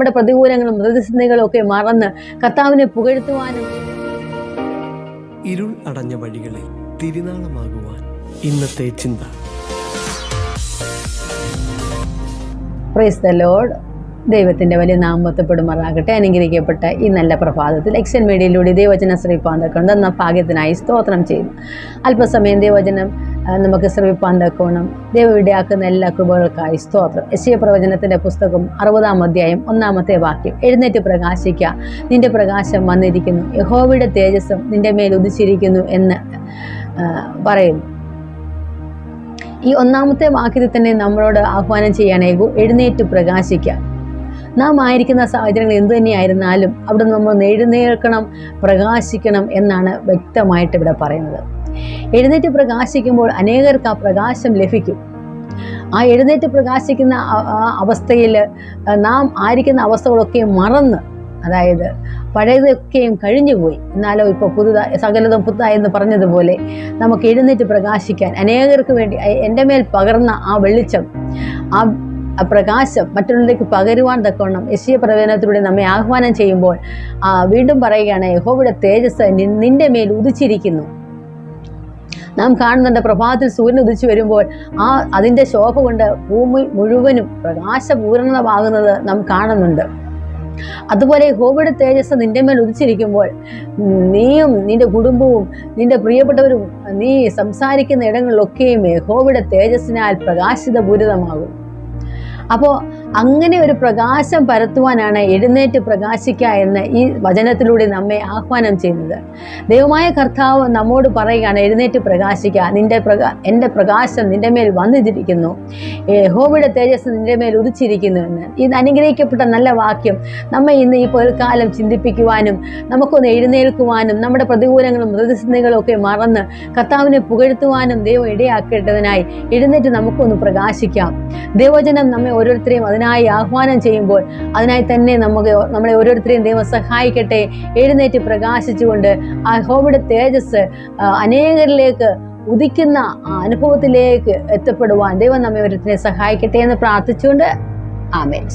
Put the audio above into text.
നമ്മുടെ പ്രതികൂലങ്ങളും പ്രതിസന്ധികളും ഒക്കെ മറന്ന് കർത്താവിനെ പുകഴ്ത്തുവാനും ഇരുൾ അടഞ്ഞ വഴികളിൽ തിരുനാളമാകുവാൻ ഇന്നത്തെ ചിന്ത. Praise the Lord. ദൈവത്തിൻ്റെ വലിയ നാമത്വപ്പെടുമാറാകട്ടെ. അനുഗ്രഹിക്കപ്പെട്ട ഈ നല്ല പ്രഭാതത്തിൽ എക്സൻ മീഡിയയിലൂടെ ദൈവവചനം ശ്രവിപ്പാൻ തക്കണം എന്ന ഭാഗ്യത്തിനായി സ്തോത്രം ചെയ്യുന്നു. അല്പസമയം ദൈവവചനം നമുക്ക് ശ്രവിപ്പാൻ തക്കോണം ദൈവം ഇടയാക്കുന്ന എല്ലാ കൃപകൾക്കായി സ്തോത്രം. യെശയ്യാ പ്രവചനത്തിൻ്റെ പുസ്തകം 60-ാം അധ്യായം 1-ാമത്തെ വാക്യം. എഴുന്നേറ്റ് പ്രകാശിക്കുക, നിന്റെ പ്രകാശം വന്നിരിക്കുന്നു, യഹോവയുടെ തേജസ്സും നിന്റെ മേൽ ഉദിച്ചിരിക്കുന്നു എന്ന് പറയുന്നു. ഈ 1-ാമത്തെ വാക്യത്തിൽ തന്നെ നമ്മളോട് ആഹ്വാനം ചെയ്യാനായി എഴുന്നേറ്റ് പ്രകാശിക്കുക. നാം ആയിരിക്കുന്ന സാഹചര്യങ്ങൾ എന്തു തന്നെയായിരുന്നാലും അവിടെ നമ്മൾ എഴുന്നേൽക്കണം, പ്രകാശിക്കണം എന്നാണ് വ്യക്തമായിട്ട് ഇവിടെ പറയുന്നത്. എഴുന്നേറ്റ് പ്രകാശിക്കുമ്പോൾ അനേകർക്ക് ആ പ്രകാശം ലഭിക്കും. ആ എഴുന്നേറ്റ് പ്രകാശിക്കുന്ന അവസ്ഥയിൽ നാം ആയിരിക്കുന്ന അവസ്ഥകളൊക്കെ മറന്ന്, അതായത് പഴയതൊക്കെയും കഴിഞ്ഞുപോയി, എന്നാലോ ഇപ്പോൾ സകലതും പുതുതായെന്ന് പറഞ്ഞതുപോലെ നമുക്ക് എഴുന്നേറ്റ് പ്രകാശിക്കാൻ അനേകർക്ക് വേണ്ടി എൻ്റെ മേൽ പകർന്ന ആ വെളിച്ചം, ആ പ്രകാശം മറ്റുള്ളവരിലേക്ക് പകരുവാൻ തക്കവണ്ണം യെശയ്യാ പ്രവചനത്തിലൂടെ നമ്മെ ആഹ്വാനം ചെയ്യുമ്പോൾ വീണ്ടും പറയുകയാണ്, യഹോവയുടെ തേജസ്സ് നിന്റെ മേൽ ഉദിച്ചിരിക്കുന്നു. നാം കാണുന്നുണ്ട്, പ്രഭാതത്തിൽ സൂര്യൻ ഉദിച്ചു വരുമ്പോൾ അതിൻ്റെ ശോഭ കൊണ്ട് ഭൂമി മുഴുവനും പ്രകാശപൂർണമാകുന്നത് നാം കാണുന്നുണ്ട്. അതുപോലെ യഹോവയുടെ തേജസ്സ് നിന്റെ മേൽ ഉദിച്ചിരിക്കുമ്പോൾ നീയും നിന്റെ കുടുംബവും നിന്റെ പ്രിയപ്പെട്ടവരും നീ സംസാരിക്കുന്ന ഇടങ്ങളിലൊക്കെയും യഹോവയുടെ തേജസ്സിനാൽ പ്രകാശിതപൂരിതമാകും. അപ്പോൾ അങ്ങനെ ഒരു പ്രകാശം പരത്തുവാനാണ് എഴുന്നേറ്റ് പ്രകാശിക്കുക എന്ന് ഈ വചനത്തിലൂടെ നമ്മെ ആഹ്വാനം ചെയ്യുന്നത്. ദൈവമായ കർത്താവ് നമ്മോട് പറയുകയാണ്, എഴുന്നേറ്റ് പ്രകാശിക്കുക, എൻ്റെ പ്രകാശം നിന്റെ മേൽ വന്നിരിക്കുന്നു, യഹോവയുടെ തേജസ് നിന്റെ മേൽ ഉദിച്ചിരിക്കുന്നു എന്ന്. ഇത് അനുഗ്രഹിക്കപ്പെട്ട നല്ല വാക്യം നമ്മെ ഇന്ന് ഈ പൊരുക്കാലം ചിന്തിപ്പിക്കുവാനും നമുക്കൊന്ന് എഴുന്നേൽക്കുവാനും നമ്മുടെ പ്രതികൂലങ്ങളും പ്രതിസന്ധികളും ഒക്കെ മറന്ന് കർത്താവിനെ പുകഴ്ത്തുവാനും ദൈവം ഇടയാക്കേണ്ടതിനായി എഴുന്നേറ്റ് നമുക്കൊന്ന് പ്രകാശിക്കാം. ദൈവവചനം നമ്മെ ഓരോരുത്തരെയും അതിനായി ആഹ്വാനം ചെയ്യുമ്പോൾ അതിനായി തന്നെ നമ്മളെ ഓരോരുത്തരെയും ദൈവം സഹായിക്കട്ടെ. എഴുന്നേറ്റ് പ്രകാശിച്ചുകൊണ്ട് ആ യഹോവയുടെ തേജസ് അനേകരിലേക്ക് ഉദിക്കുന്ന ആ അനുഭവത്തിലേക്ക് എത്തപ്പെടുവാൻ ദൈവം നമ്മെ ഓരോരുത്തരെ സഹായിക്കട്ടെ എന്ന് പ്രാർത്ഥിച്ചുകൊണ്ട് ആമേൻ.